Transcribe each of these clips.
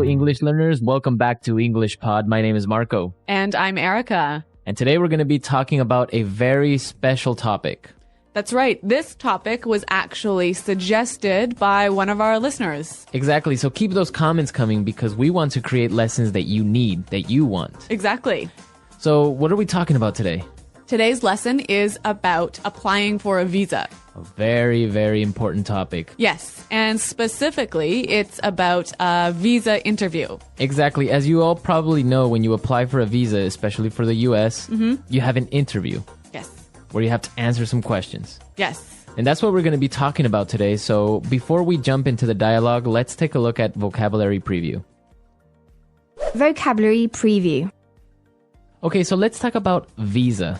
English learners. Welcome back to English Pod. My name is Marco. And I'm Erica. And today we're going to be talking about a very special topic. That's right. This topic was actually suggested by one of our listeners. Exactly. So keep those comments coming because we want to create lessons that you need, that you want. Exactly. So what are we talking about today? Today's lesson is about applying for a visa. A very, very important topic. Yes, and specifically, it's about a visa interview. Exactly. As you all probably know, when you apply for a visa, especially for the U.S., you have an interview. Yes. Where you have to answer some questions. Yes. And that's what we're going to be talking about today. So before we jump into the dialogue, let's take a look at vocabulary preview. Vocabulary preview. Okay, so let's talk about visa.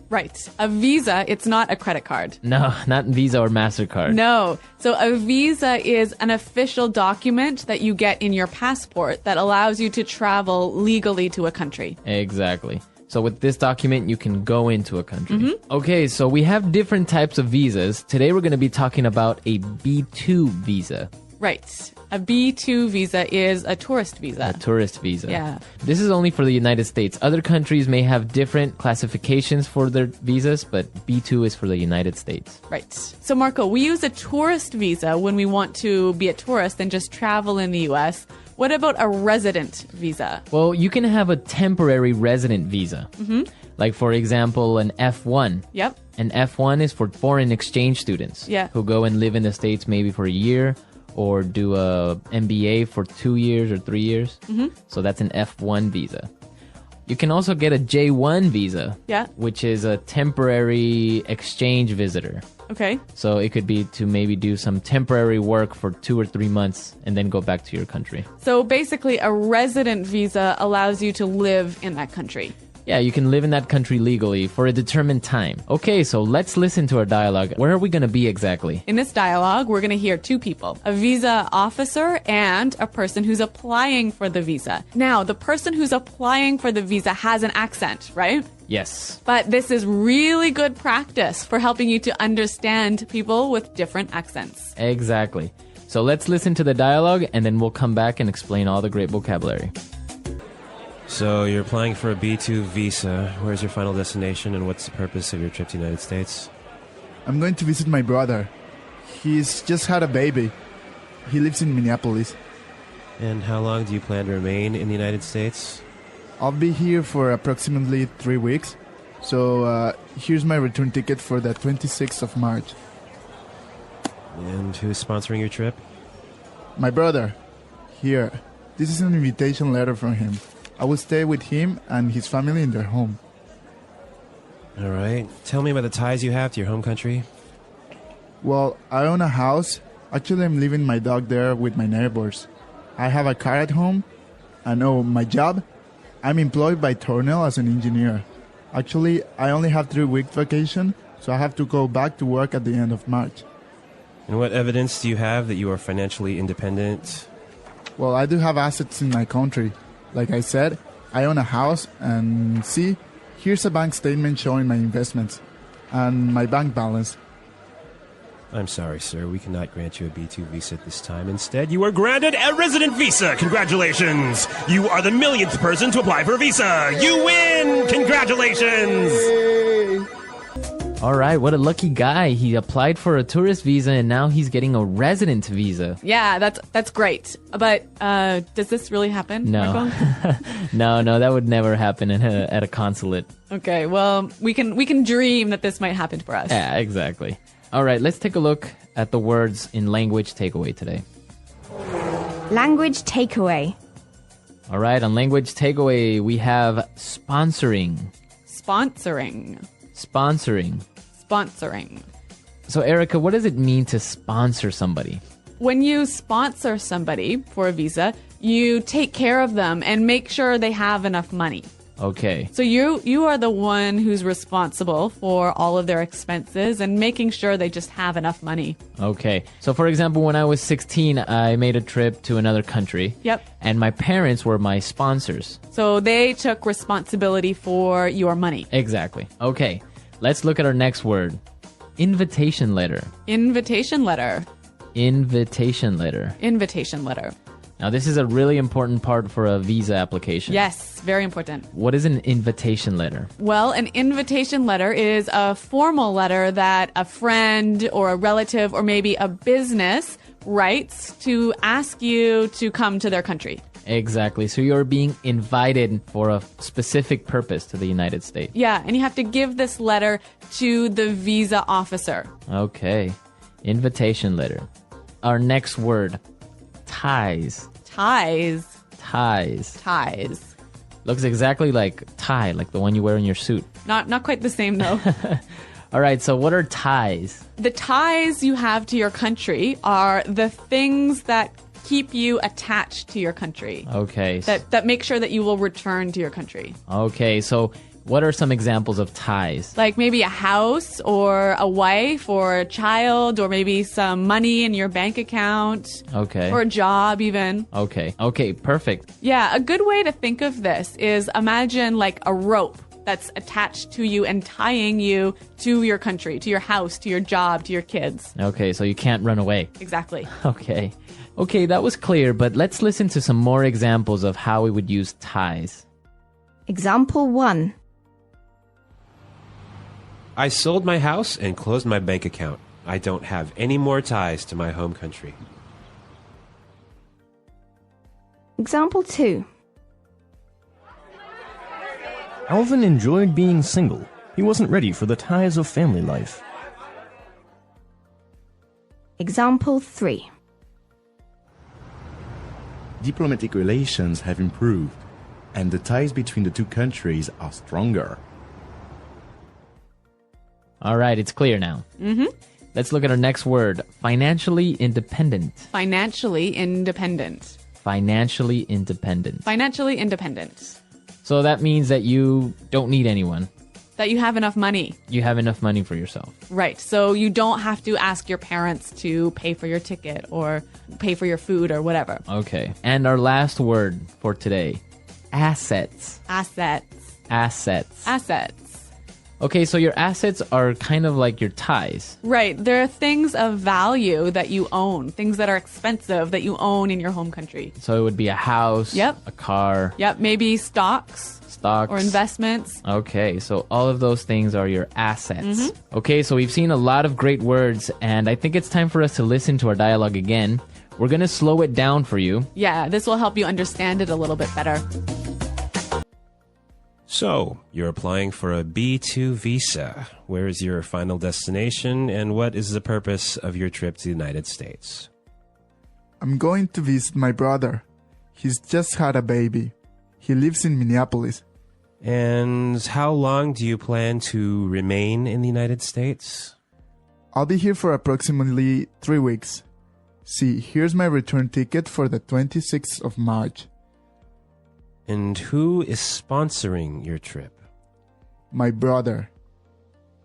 Right. A visa, it's not a credit card. No, not Visa or MasterCard. No. So a visa is an official document that you get in your passport that allows you to travel legally to a country. Exactly. So with this document, you can go into a country. Okay, so we have different types of visas. Today we're going to be talking about a B2 visa. Right. A B2 visa is a tourist visa. A tourist visa. Yeah. This is only for the United States. Other countries may have different classifications for their visas, but B2 is for the United States. Right. So, Marco, we use a tourist visa when we want to be a tourist and just travel in the U.S. What about a resident visa? Well, you can have a temporary resident visa. Like, for example, an F1. Yep. An F1 is for foreign exchange students who go and live in the States maybe for a year or do a MBA for 2 years or 3 years. So that's an F1 visa. You can also get a J1 visa, which is a temporary exchange visitor. Okay. So it could be to maybe do some temporary work for 2 or 3 months and then go back to your country. So basically, a resident visa allows you to live in that country. Yeah, you can live in that country legally for a determined time. Okay, so let's listen to our dialogue. Where are we going to be exactly? In this dialogue, we're going to hear two people, a visa officer and a person who's applying for the visa. Now, the person who's applying for the visa has an accent, right? Yes. But this is really good practice for helping you to understand people with different accents. Exactly. So let's listen to the dialogue and then we'll come back and explain all the great vocabulary. So you're applying for a B2 visa. Where's your final destination and what's the purpose of your trip to the United States? I'm going to visit my brother. He's just had a baby. He lives in Minneapolis. And how long do you plan to remain in the United States? I'll be here for approximately 3 weeks. So here's my return ticket for the 26th of March. And who's sponsoring your trip? My brother. Here. This is an invitation letter from him. I will stay with him and his family in their home. All right. Tell me about the ties you have to your home country. Well, I own a house. Actually, I'm leaving my dog there with my neighbors. I have a car at home. And my job? I'm employed by Tornell as an engineer. Actually, I only have 3 weeks vacation, so I have to go back to work at the end of March. And what evidence do you have that you are financially independent? Well, I do have assets in my country. Like I said, I own a house, and see, here's a bank statement showing my investments and my bank balance. I'm sorry, sir. We cannot grant you a B2 visa at this time. Instead, you are granted a resident visa. Congratulations! You are the millionth person to apply for a visa. You win! Congratulations! All right, what a lucky guy. He applied for a tourist visa and now he's getting a resident visa. Yeah, that's great. But does this really happen, No. Marco? No, that would never happen at a consulate. Okay, well, we can dream that this might happen for us. Yeah, exactly. All right, let's take a look at the words in language takeaway today. Language takeaway. All right, on language takeaway, we have sponsoring. Sponsoring. Sponsoring. Sponsoring. So, Erica, what does it mean to sponsor somebody? When you sponsor somebody for a visa, you take care of them and make sure they have enough money. Okay. So you are the one who's responsible for all of their expenses and making sure they just have enough money. Okay. So, for example, when I was 16, I made a trip to another country. Yep. And my parents were my sponsors. So they took responsibility for your money. Exactly. Okay. Let's look at our next word. Invitation letter. Invitation letter. Invitation letter. Invitation letter. Now, this is a really important part for a visa application. Yes, very important. What is an invitation letter? Well, an invitation letter is a formal letter that a friend or a relative or maybe a business writes to ask you to come to their country. Exactly. So you're being invited for a specific purpose to the United States. Yeah, and you have to give this letter to the visa officer. Okay. Invitation letter. Our next word. Ties. Ties. Ties. Ties. Looks exactly like tie, like the one you wear in your suit. Not quite the same, though. All right, so what are ties? The ties you have to your country are the things that keep you attached to your country. Okay. That make sure that you will return to your country. Okay, so what are some examples of ties? Like maybe a house or a wife or a child or maybe some money in your bank account. Okay. Or a job even. Okay. Okay, perfect. Yeah, a good way to think of this is imagine like a rope that's attached to you and tying you to your country, to your house, to your job, to your kids. Okay, so you can't run away. Exactly. Okay. Okay, that was clear, but let's listen to some more examples of how we would use ties. Example 1. I sold my house and closed my bank account. I don't have any more ties to my home country. Example 2. Alvin enjoyed being single. He wasn't ready for the ties of family life. Example 3. Diplomatic relations have improved, and the ties between the two countries are stronger. All right, it's clear now. Let's look at our next word. Financially independent. Financially independent. Financially independent. Financially independent. So that means that you don't need anyone. That you have enough money. You have enough money for yourself. Right. So you don't have to ask your parents to pay for your ticket or pay for your food or whatever. Okay. And our last word for today. Assets. Assets. Assets. Assets. Okay, so your assets are kind of like your ties. Right. There are things of value that you own, things that are expensive that you own in your home country. So it would be a house, Yep. a car, Yep. Maybe stocks or investments. Okay, so all of those things are your assets. Okay, so we've seen a lot of great words, and I think it's time for us to listen to our dialogue again. We're going to slow it down for you. Yeah, this will help you understand it a little bit better. So, you're applying for a B2 visa. Where is your final destination, and what is the purpose of your trip to the United States? I'm going to visit my brother. He's just had a baby. He lives in Minneapolis. And how long do you plan to remain in the United States? I'll be here for approximately 3 weeks. See, here's my return ticket for the 26th of March. And who is sponsoring your trip? My brother.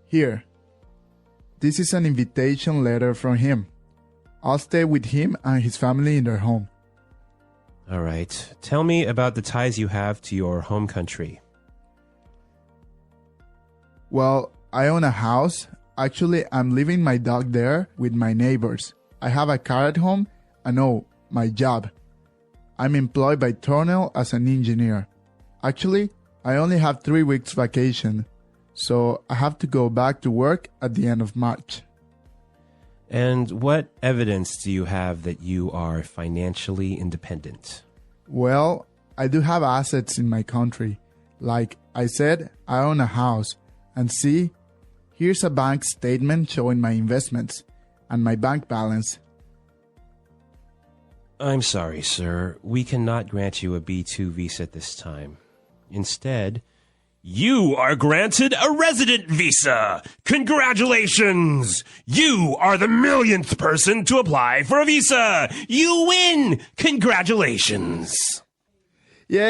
Here. This is an invitation letter from him. I'll stay with him and his family in their home. All right. Tell me about the ties you have to your home country. Well, I own a house. Actually, I'm leaving my dog there with my neighbors. I have a car at home and my job. I'm employed by Tornell as an engineer. Actually, I only have 3 weeks vacation, so I have to go back to work at the end of March. And what evidence do you have that you are financially independent? Well, I do have assets in my country. Like I said, I own a house. And see, here's a bank statement showing my investments and my bank balance. I'm sorry, sir. We cannot grant you a B2 visa at this time. Instead, you are granted a resident visa. Congratulations! You are the millionth person to apply for a visa. You win! Congratulations! Yay!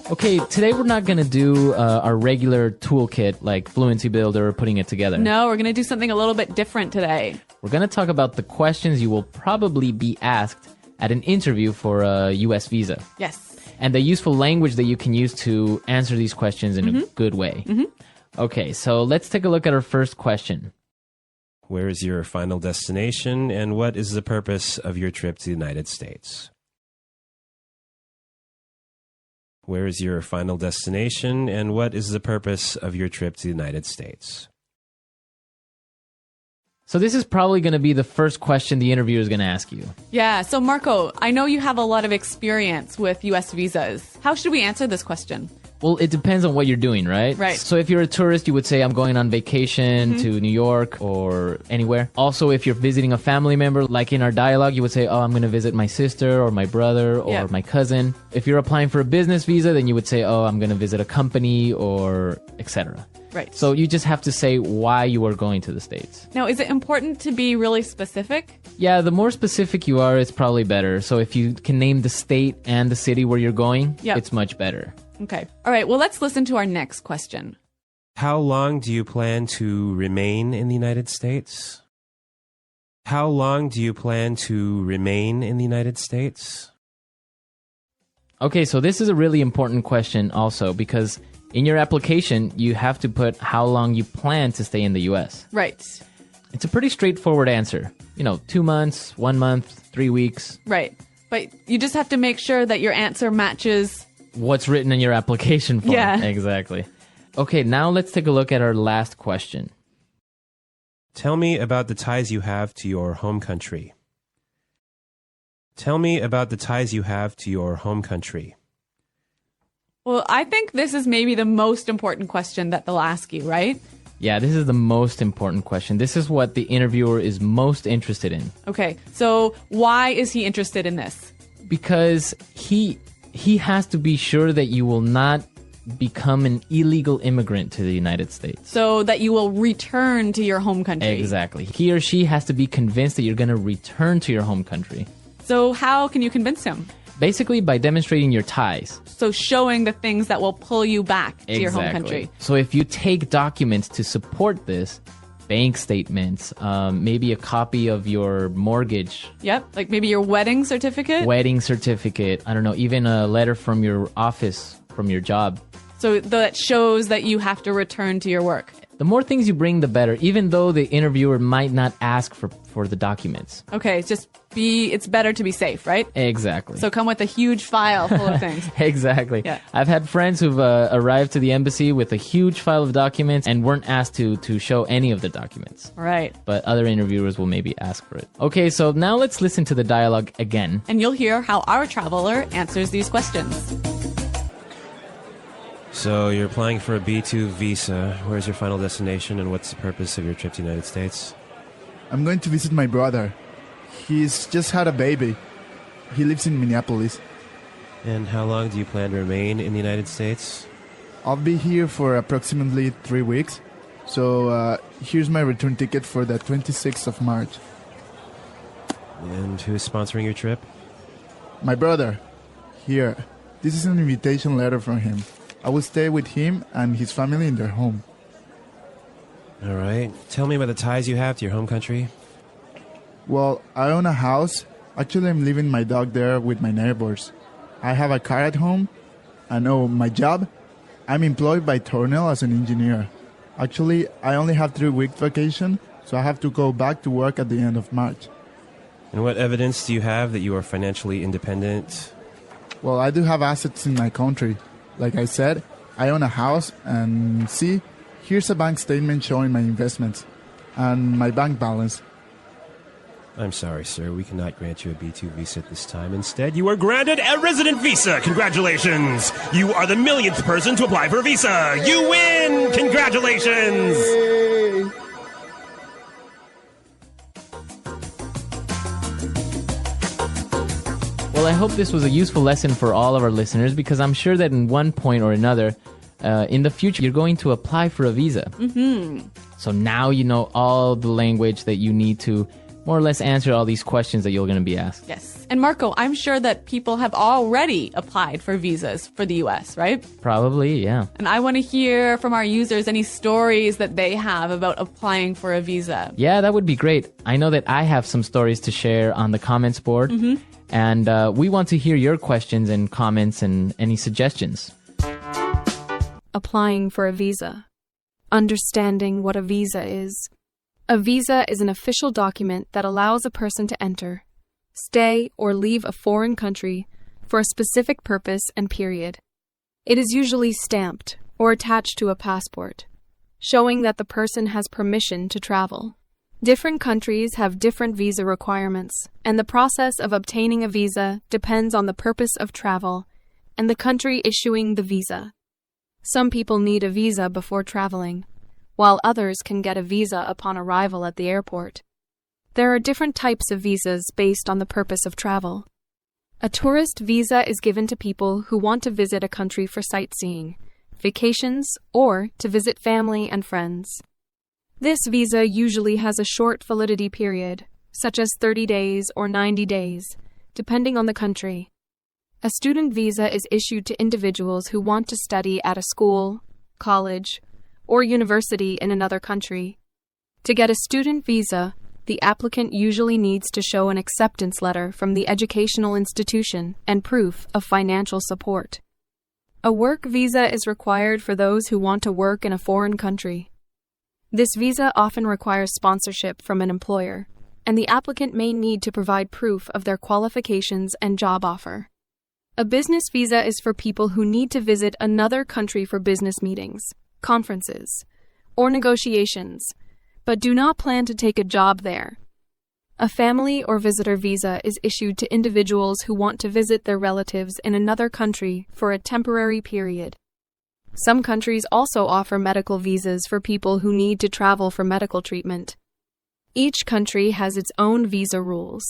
Okay, today we're not going to do our regular toolkit like Fluency Builder or putting it together. No, we're going to do something a little bit different today. We're going to talk about the questions you will probably be asked at an interview for a U.S. visa. Yes. And the useful language that you can use to answer these questions in a good way. Okay, so let's take a look at our first question. Where is your final destination, and what is the purpose of your trip to the United States? Where is your final destination, and what is the purpose of your trip to the United States? So this is probably going to be the first question the interviewer is going to ask you. Yeah. So Marco, I know you have a lot of experience with U.S. visas. How should we answer this question? Well, it depends on what you're doing, right? Right. So if you're a tourist, you would say, I'm going on vacation to New York or anywhere. Also, if you're visiting a family member, like in our dialogue, you would say, oh, I'm going to visit my sister or my brother or my cousin. If you're applying for a business visa, then you would say, oh, I'm going to visit a company or etc. Right. So you just have to say why you are going to the States. Now, is it important to be really specific? Yeah, the more specific you are, it's probably better. So if you can name the state and the city where you're going, it's much better. Okay. All right. Well, let's listen to our next question. How long do you plan to remain in the United States? How long do you plan to remain in the United States? Okay, so this is a really important question also because in your application, you have to put how long you plan to stay in the U.S. Right. It's a pretty straightforward answer. 2 months, 1 month, 3 weeks. Right. But you just have to make sure that your answer matches what's written in your application form. Yeah. Exactly. Okay, now let's take a look at our last question. Tell me about the ties you have to your home country. Tell me about the ties you have to your home country. Well, I think this is maybe the most important question that they'll ask you, right? Yeah, this is the most important question. This is what the interviewer is most interested in. Okay, so why is he interested in this? Because he has to be sure that you will not become an illegal immigrant to the United States. So that you will return to your home country. Exactly. He or she has to be convinced that you're going to return to your home country. So how can you convince him? Basically by demonstrating your ties. So showing the things that will pull you back to your home country. So if you take documents to support this, bank statements, maybe a copy of your mortgage. Yep, like maybe your wedding certificate. I don't know, even a letter from your office, from your job. So that shows that you have to return to your work. The more things you bring, the better, even though the interviewer might not ask for the documents. Okay, it's better to be safe, right? Exactly. So come with a huge file full of things. Exactly. Yeah. I've had friends who've arrived to the embassy with a huge file of documents and weren't asked to show any of the documents. Right. But other interviewers will maybe ask for it. Okay, so now let's listen to the dialogue again. And you'll hear how our traveler answers these questions. So you're applying for a B2 visa. Where's your final destination, and what's the purpose of your trip to the United States? I'm going to visit my brother. He's just had a baby. He lives in Minneapolis. And how long do you plan to remain in the United States? I'll be here for approximately 3 weeks. So here's my return ticket for the 26th of March. And who is sponsoring your trip? My brother. Here. This is an invitation letter from him. I will stay with him and his family in their home. All right. Tell me about the ties you have to your home country. Well, I own a house. Actually, I'm leaving my dog there with my neighbors. I have a car at home. And my job? I'm employed by Tornell as an engineer. Actually, I only have 3 weeks vacation, so I have to go back to work at the end of March. And what evidence do you have that you are financially independent? Well, I do have assets in my country. Like I said, I own a house, and see, here's a bank statement showing my investments and my bank balance. I'm sorry, sir. We cannot grant you a B2 visa at this time. Instead, you are granted a resident visa. Congratulations! You are the millionth person to apply for a visa. You win! Congratulations! Yay! Well, I hope this was a useful lesson for all of our listeners because I'm sure that in one point or another, in the future, you're going to apply for a visa. Mm-hmm. So now you know all the language that you need to more or less answer all these questions that you're going to be asked. Yes. And Marco, I'm sure that people have already applied for visas for the U.S., right? Probably, yeah. And I want to hear from our users any stories that they have about applying for a visa. Yeah, that would be great. I know that I have some stories to share on the comments board. Mm-hmm. And we want to hear your questions and comments and any suggestions. Applying for a visa. Understanding what a visa is. A visa is an official document that allows a person to enter, stay, or leave a foreign country for a specific purpose and period. It is usually stamped or attached to a passport, showing that the person has permission to travel. Different countries have different visa requirements, and the process of obtaining a visa depends on the purpose of travel and the country issuing the visa. Some people need a visa before traveling, while others can get a visa upon arrival at the airport. There are different types of visas based on the purpose of travel. A tourist visa is given to people who want to visit a country for sightseeing, vacations, or to visit family and friends. This visa usually has a short validity period, such as 30 days or 90 days, depending on the country. A student visa is issued to individuals who want to study at a school, college, or university in another country. To get a student visa, the applicant usually needs to show an acceptance letter from the educational institution and proof of financial support. A work visa is required for those who want to work in a foreign country. This visa often requires sponsorship from an employer, and the applicant may need to provide proof of their qualifications and job offer. A business visa is for people who need to visit another country for business meetings, conferences, or negotiations, but do not plan to take a job there. A family or visitor visa is issued to individuals who want to visit their relatives in another country for a temporary period. Some countries also offer medical visas for people who need to travel for medical treatment. Each country has its own visa rules,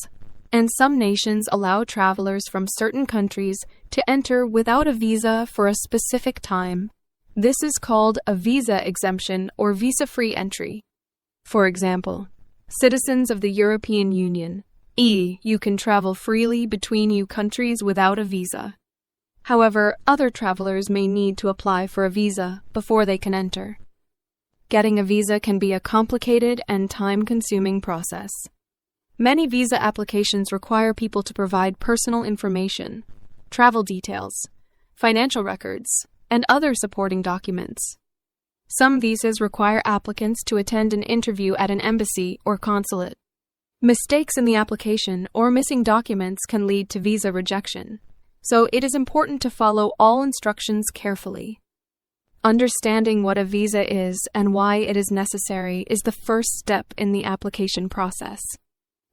and some nations allow travelers from certain countries to enter without a visa for a specific time. This is called a visa exemption or visa-free entry. For example, citizens of the European Union, EU can travel freely between EU countries without a visa. However, other travelers may need to apply for a visa before they can enter. Getting a visa can be a complicated and time-consuming process. Many visa applications require people to provide personal information, travel details, financial records, and other supporting documents. Some visas require applicants to attend an interview at an embassy or consulate. Mistakes in the application or missing documents can lead to visa rejection, so it is important to follow all instructions carefully. Understanding what a visa is and why it is necessary is the first step in the application process.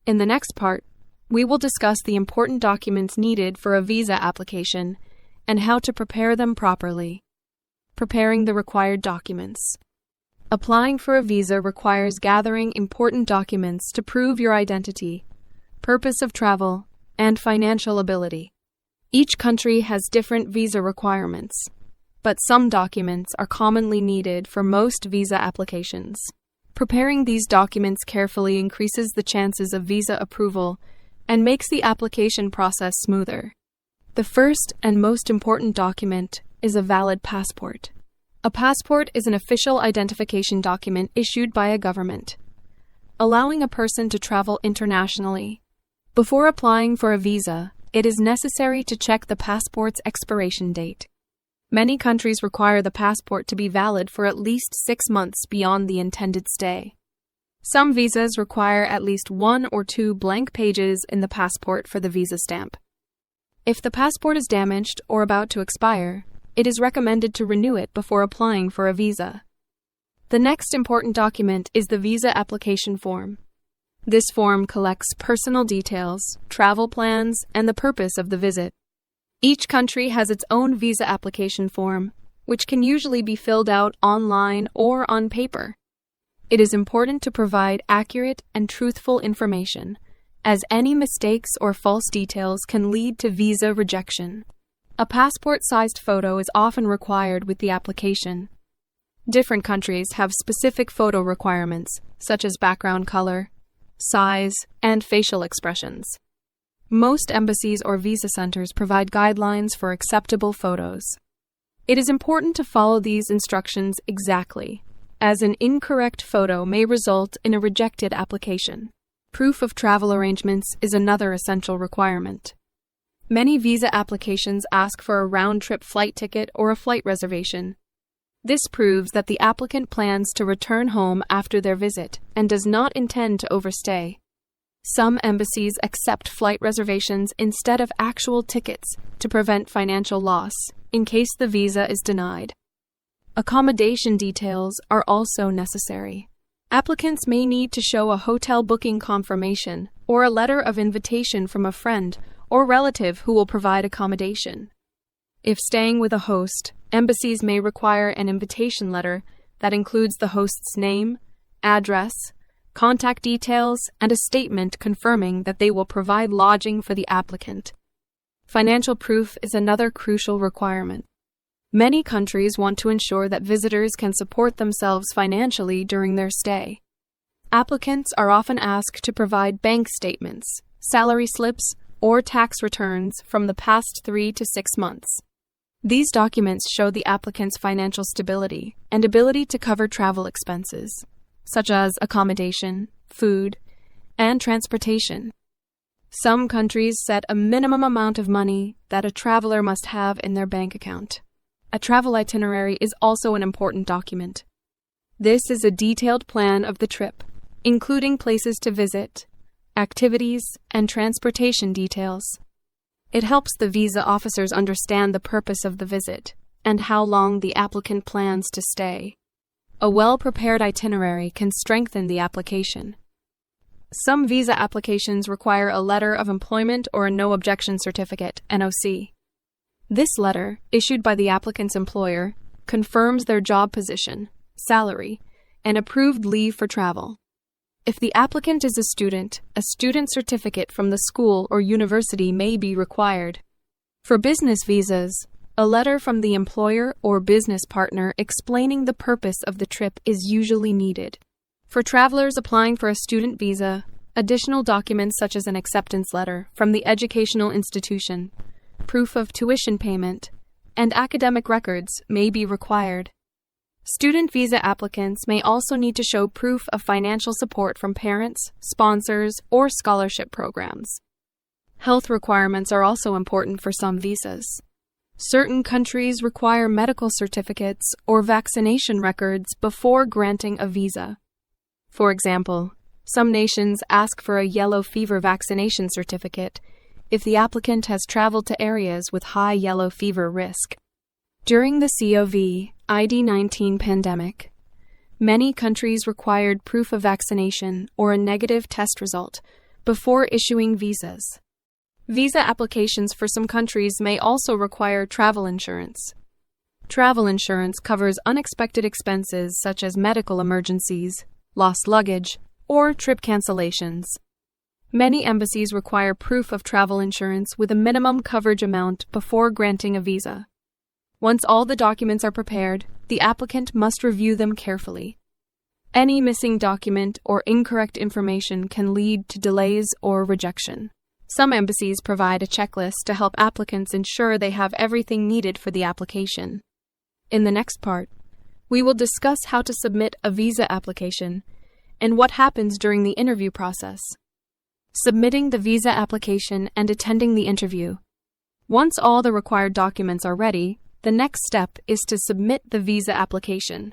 In the next part, we will discuss the important documents needed for a visa application and how to prepare them properly. Preparing the required documents. Applying for a visa requires gathering important documents to prove your identity, purpose of travel, and financial ability. Each country has different visa requirements, but some documents are commonly needed for most visa applications. Preparing these documents carefully increases the chances of visa approval and makes the application process smoother. The first and most important document is a valid passport. A passport is an official identification document issued by a government, allowing a person to travel internationally. Before applying for a visa, it is necessary to check the passport's expiration date. Many countries require the passport to be valid for at least 6 months beyond the intended stay. Some visas require at least 1 or 2 blank pages in the passport for the visa stamp. If the passport is damaged or about to expire, it is recommended to renew it before applying for a visa. The next important document is the visa application form. This form collects personal details, travel plans, and the purpose of the visit. Each country has its own visa application form, which can usually be filled out online or on paper. It is important to provide accurate and truthful information, as any mistakes or false details can lead to visa rejection. A passport-sized photo is often required with the application. Different countries have specific photo requirements, such as background color, size, and facial expressions. Most embassies or visa centers provide guidelines for acceptable photos. It is important to follow these instructions exactly, as an incorrect photo may result in a rejected application. Proof of travel arrangements is another essential requirement. Many visa applications ask for a round-trip flight ticket or a flight reservation. This proves that the applicant plans to return home after their visit and does not intend to overstay. Some embassies accept flight reservations instead of actual tickets to prevent financial loss in case the visa is denied. Accommodation details are also necessary. Applicants may need to show a hotel booking confirmation or a letter of invitation from a friend or relative who will provide accommodation. If staying with a host, embassies may require an invitation letter that includes the host's name, address, contact details, and a statement confirming that they will provide lodging for the applicant. Financial proof is another crucial requirement. Many countries want to ensure that visitors can support themselves financially during their stay. Applicants are often asked to provide bank statements, salary slips, or tax returns from the past 3 to 6 months. These documents show the applicant's financial stability and ability to cover travel expenses, such as accommodation, food, and transportation. Some countries set a minimum amount of money that a traveler must have in their bank account. A travel itinerary is also an important document. This is a detailed plan of the trip, including places to visit, activities, and transportation details. It helps the visa officers understand the purpose of the visit and how long the applicant plans to stay. A well-prepared itinerary can strengthen the application. Some visa applications require a letter of employment or a no-objection certificate, NOC. This letter, issued by the applicant's employer, confirms their job position, salary, and approved leave for travel. If the applicant is a student certificate from the school or university may be required. For business visas, a letter from the employer or business partner explaining the purpose of the trip is usually needed. For travelers applying for a student visa, additional documents such as an acceptance letter from the educational institution, proof of tuition payment, and academic records may be required. Student visa applicants may also need to show proof of financial support from parents, sponsors, or scholarship programs. Health requirements are also important for some visas. Certain countries require medical certificates or vaccination records before granting a visa. For example, some nations ask for a yellow fever vaccination certificate if the applicant has traveled to areas with high yellow fever risk. During the COVID-19 pandemic, many countries required proof of vaccination or a negative test result before issuing visas. Visa applications for some countries may also require travel insurance. Travel insurance covers unexpected expenses such as medical emergencies, lost luggage, or trip cancellations. Many embassies require proof of travel insurance with a minimum coverage amount before granting a visa. Once all the documents are prepared, the applicant must review them carefully. Any missing document or incorrect information can lead to delays or rejection. Some embassies provide a checklist to help applicants ensure they have everything needed for the application. In the next part, we will discuss how to submit a visa application and what happens during the interview process. Submitting the visa application and attending the interview. Once all the required documents are ready, the next step is to submit the visa application.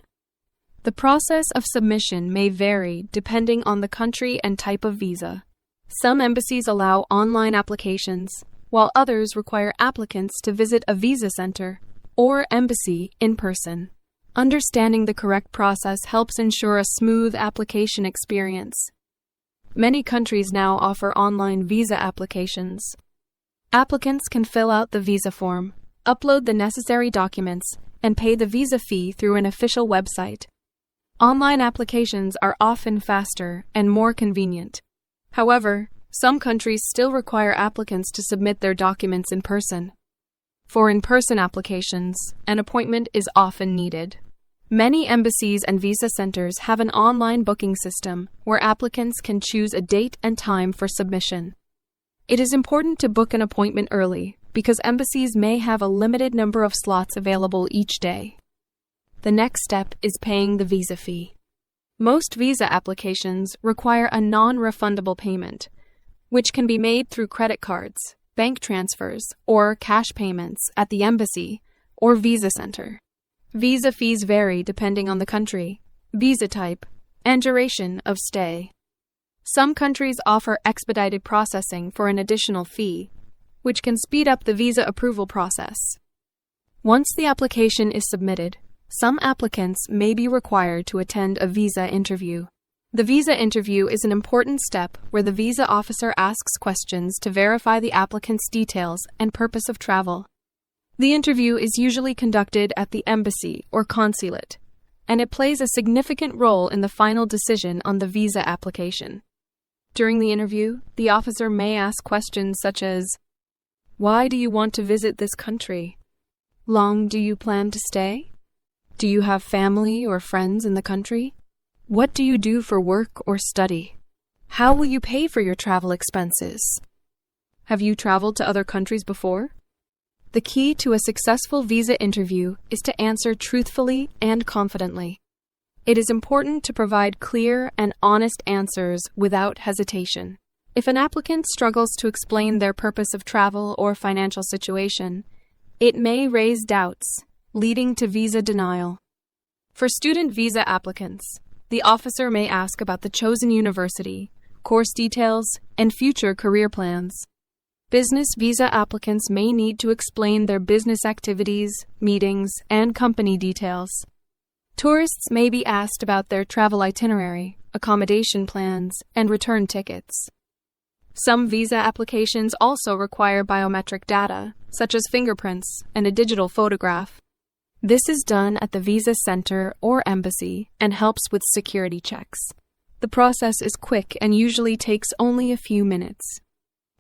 The process of submission may vary depending on the country and type of visa. Some embassies allow online applications, while others require applicants to visit a visa center or embassy in person. Understanding the correct process helps ensure a smooth application experience. Many countries now offer online visa applications. Applicants can fill out the visa form, upload the necessary documents, and pay the visa fee through an official website. Online applications are often faster and more convenient. However, some countries still require applicants to submit their documents in person. For in-person applications, an appointment is often needed. Many embassies and visa centers have an online booking system where applicants can choose a date and time for submission. It is important to book an appointment early because embassies may have a limited number of slots available each day. The next step is paying the visa fee. Most visa applications require a non-refundable payment, which can be made through credit cards, bank transfers, or cash payments at the embassy or visa center. Visa fees vary depending on the country, visa type, and duration of stay. Some countries offer expedited processing for an additional fee, which can speed up the visa approval process. Once the application is submitted, some applicants may be required to attend a visa interview. The visa interview is an important step where the visa officer asks questions to verify the applicant's details and purpose of travel. The interview is usually conducted at the embassy or consulate, and it plays a significant role in the final decision on the visa application. During the interview, the officer may ask questions such as, "Why do you want to visit this country? Long do you plan to stay? Do you have family or friends in the country? What do you do for work or study? How will you pay for your travel expenses? Have you traveled to other countries before?" The key to a successful visa interview is to answer truthfully and confidently. It is important to provide clear and honest answers without hesitation. If an applicant struggles to explain their purpose of travel or financial situation, it may raise doubts, leading to visa denial. For student visa applicants, the officer may ask about the chosen university, course details, and future career plans. Business visa applicants may need to explain their business activities, meetings, and company details. Tourists may be asked about their travel itinerary, accommodation plans, and return tickets. Some visa applications also require biometric data, such as fingerprints and a digital photograph. This is done at the visa center or embassy and helps with security checks. The process is quick and usually takes only a few minutes.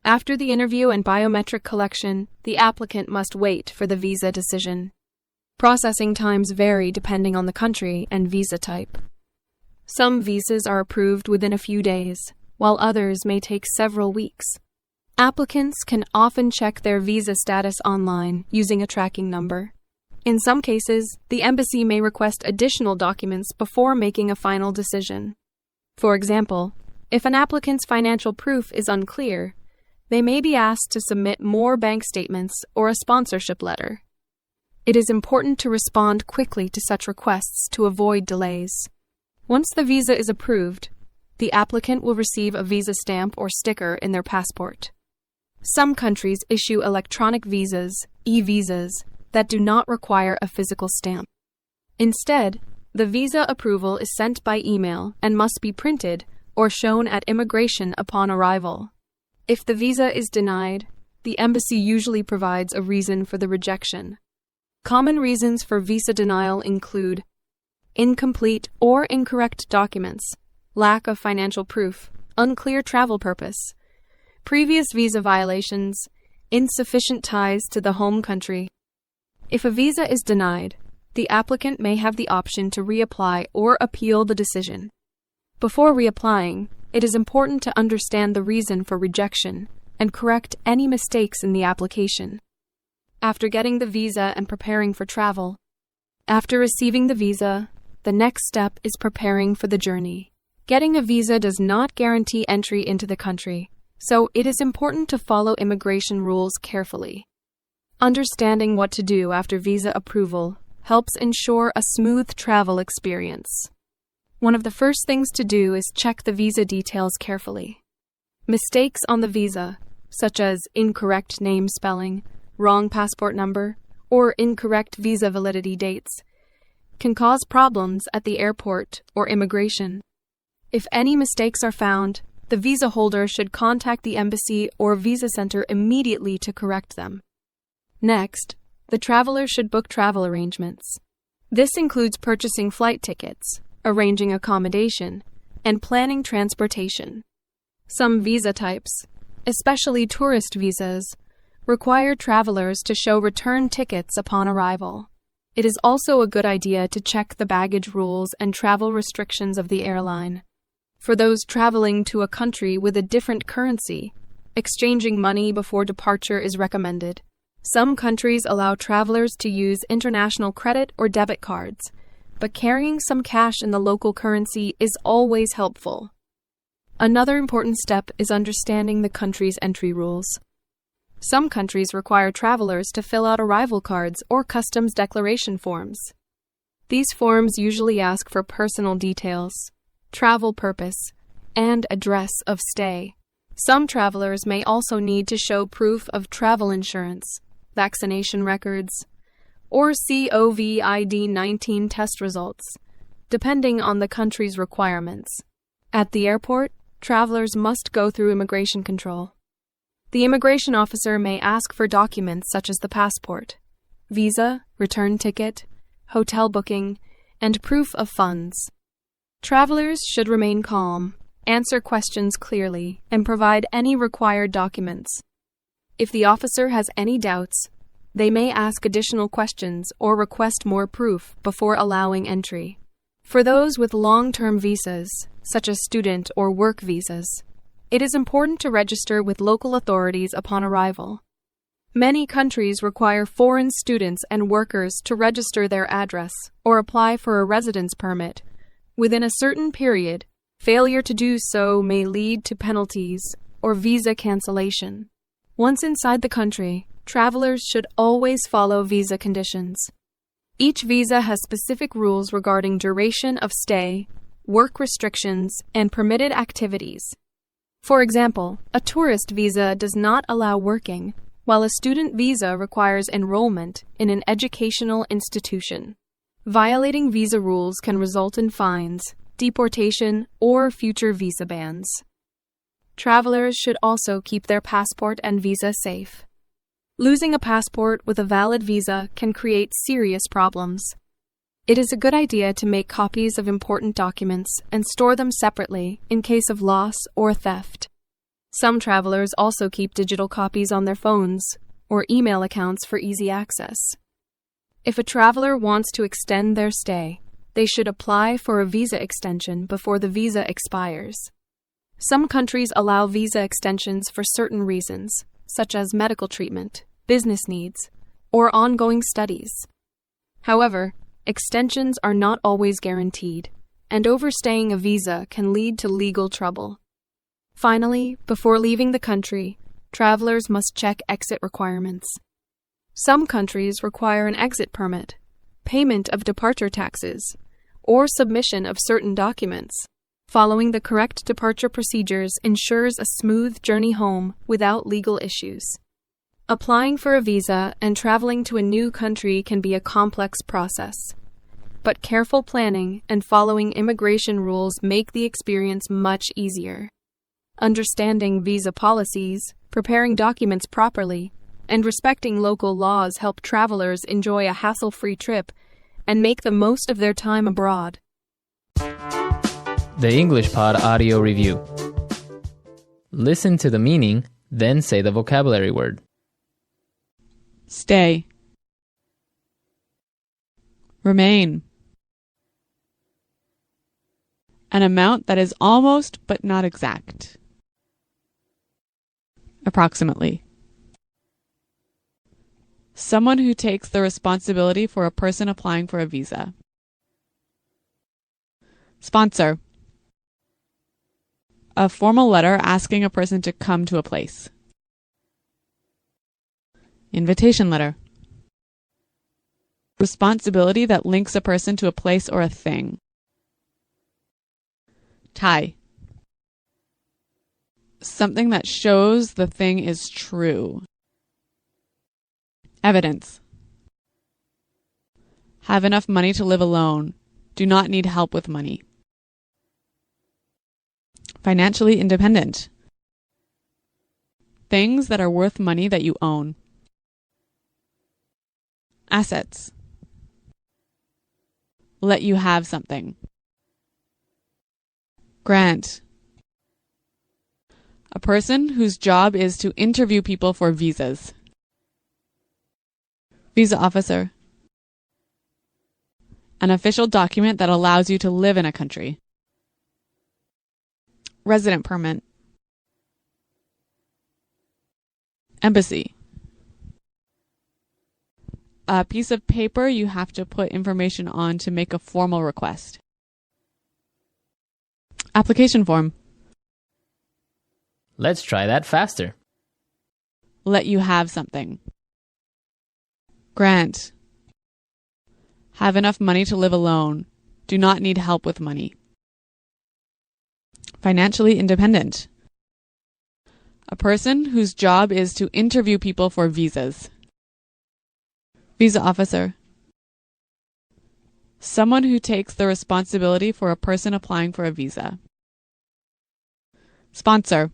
After the interview and biometric collection, the applicant must wait for the visa decision. Processing times vary depending on the country and visa type. Some visas are approved within a few days, while others may take several weeks. Applicants can often check their visa status online using a tracking number. In some cases, the embassy may request additional documents before making a final decision. For example, if an applicant's financial proof is unclear, they may be asked to submit more bank statements or a sponsorship letter. It is important to respond quickly to such requests to avoid delays. Once the visa is approved, the applicant will receive a visa stamp or sticker in their passport. Some countries issue electronic visas, e-visas, that do not require a physical stamp. Instead, the visa approval is sent by email and must be printed or shown at immigration upon arrival. If the visa is denied, the embassy usually provides a reason for the rejection. Common reasons for visa denial include incomplete or incorrect documents, lack of financial proof, unclear travel purpose, previous visa violations, insufficient ties to the home country. If a visa is denied, the applicant may have the option to reapply or appeal the decision. Before reapplying, it is important to understand the reason for rejection and correct any mistakes in the application. After getting the visa and preparing for travel. After receiving the visa, the next step is preparing for the journey. Getting a visa does not guarantee entry into the country, so it is important to follow immigration rules carefully. Understanding what to do after visa approval helps ensure a smooth travel experience. One of the first things to do is check the visa details carefully. Mistakes on the visa, such as incorrect name spelling, wrong passport number, or incorrect visa validity dates, can cause problems at the airport or immigration. If any mistakes are found, the visa holder should contact the embassy or visa center immediately to correct them. Next, the traveler should book travel arrangements. This includes purchasing flight tickets, arranging accommodation, and planning transportation. Some visa types, especially tourist visas, require travelers to show return tickets upon arrival. It is also a good idea to check the baggage rules and travel restrictions of the airline. For those traveling to a country with a different currency, exchanging money before departure is recommended. Some countries allow travelers to use international credit or debit cards, but carrying some cash in the local currency is always helpful. Another important step is understanding the country's entry rules. Some countries require travelers to fill out arrival cards or customs declaration forms. These forms usually ask for personal details, travel purpose, and address of stay. Some travelers may also need to show proof of travel insurance, vaccination records, or COVID-19 test results, depending on the country's requirements. At the airport, travelers must go through immigration control. The immigration officer may ask for documents such as the passport, visa, return ticket, hotel booking, and proof of funds. Travelers should remain calm, answer questions clearly, and provide any required documents. If the officer has any doubts, they may ask additional questions or request more proof before allowing entry. For those with long-term visas, such as student or work visas, it is important to register with local authorities upon arrival. Many countries require foreign students and workers to register their address or apply for a residence permit. Within a certain period, failure to do so may lead to penalties or visa cancellation. Once inside the country, travelers should always follow visa conditions. Each visa has specific rules regarding duration of stay, work restrictions, and permitted activities. For example, a tourist visa does not allow working, while a student visa requires enrollment in an educational institution. Violating visa rules can result in fines, deportation, or future visa bans. Travelers should also keep their passport and visa safe. Losing a passport with a valid visa can create serious problems. It is a good idea to make copies of important documents and store them separately in case of loss or theft. Some travelers also keep digital copies on their phones or email accounts for easy access. If a traveler wants to extend their stay, they should apply for a visa extension before the visa expires. Some countries allow visa extensions for certain reasons, such as medical treatment, business needs, or ongoing studies. However, extensions are not always guaranteed, and overstaying a visa can lead to legal trouble. Finally, before leaving the country, travelers must check exit requirements. Some countries require an exit permit, payment of departure taxes, or submission of certain documents. Following the correct departure procedures ensures a smooth journey home without legal issues. Applying for a visa and traveling to a new country can be a complex process, but careful planning and following immigration rules make the experience much easier. Understanding visa policies, preparing documents properly, and respecting local laws help travelers enjoy a hassle-free trip and make the most of their time abroad. The English Pod Audio Review. Listen to the meaning, then say the vocabulary word. Stay. Remain. An amount that is almost but not exact. Approximately. Someone who takes the responsibility for a person applying for a visa. Sponsor. A formal letter asking a person to come to a place. Invitation letter. Responsibility that links a person to a place or a thing. Tie. Something that shows the thing is true. Evidence. Have enough money to live alone. Do not need help with money. Financially independent. Things that are worth money that you own. Assets. Let you have something. Grant. A person whose job is to interview people for visas. Visa officer. An official document that allows you to live in a country. Resident permit. Embassy. A piece of paper you have to put information on to make a formal request. Application form. Let's try that faster. Let you have something. Grant. Have enough money to live alone. Do not need help with money. Financially independent. A person whose job is to interview people for visas. Visa officer. Someone who takes the responsibility for a person applying for a visa. Sponsor.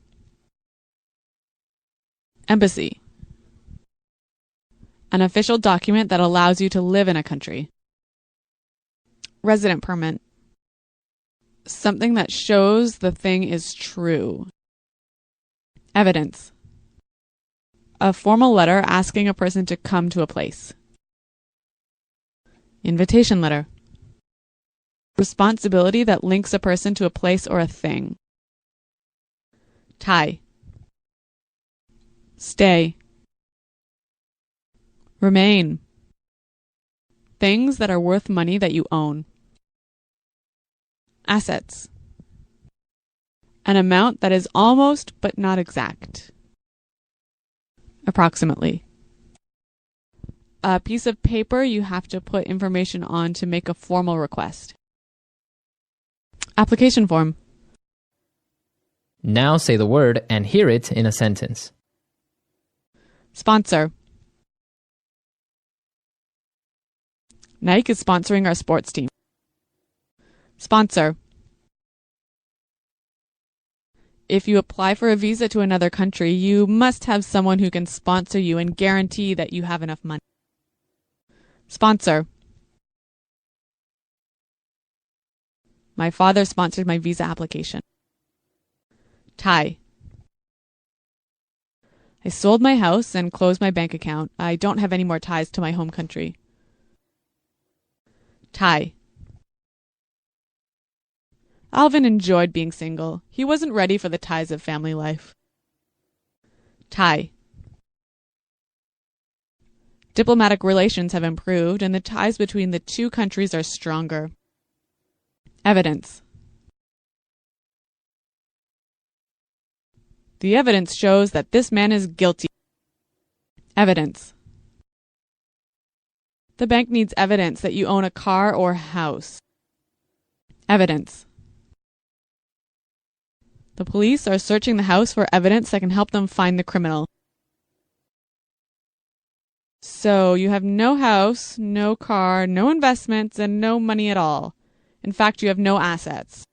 Embassy. An official document that allows you to live in a country. Resident permit. Something that shows the thing is true. Evidence. A formal letter asking a person to come to a place. Invitation letter. Responsibility that links a person to a place or a thing. Tie. Stay. Remain. Things that are worth money that you own. Assets. An amount that is almost but not exact. Approximately. A piece of paper you have to put information on to make a formal request. Application form. Now say the word and hear it in a sentence. Sponsor. Nike is sponsoring our sports team. Sponsor. If you apply for a visa to another country, you must have someone who can sponsor you and guarantee that you have enough money. Sponsor. My father sponsored my visa application. Tie. I sold my house and closed my bank account. I don't have any more ties to my home country. Tie. Alvin enjoyed being single. He wasn't ready for the ties of family life. Tie. Diplomatic relations have improved and the ties between the two countries are stronger. Evidence. The evidence shows that this man is guilty. Evidence. The bank needs evidence that you own a car or house. Evidence. The police are searching the house for evidence that can help them find the criminal. So you have no house, no car, no investments, and no money at all. In fact, you have no assets.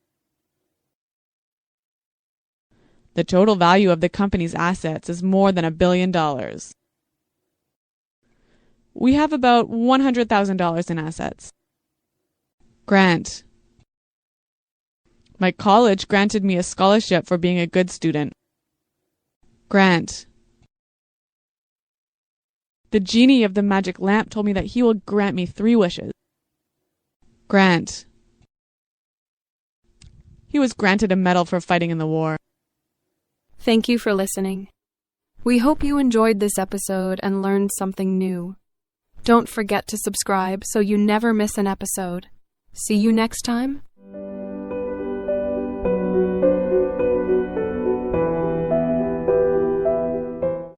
The total value of the company's assets is more than $1 billion. We have about $100,000 in assets. Grant. My college granted me a scholarship for being a good student. Grant. The genie of the magic lamp told me that he will grant me 3 wishes. Grant. He was granted a medal for fighting in the war. Thank you for listening. We hope you enjoyed this episode and learned something new. Don't forget to subscribe so you never miss an episode. See you next time.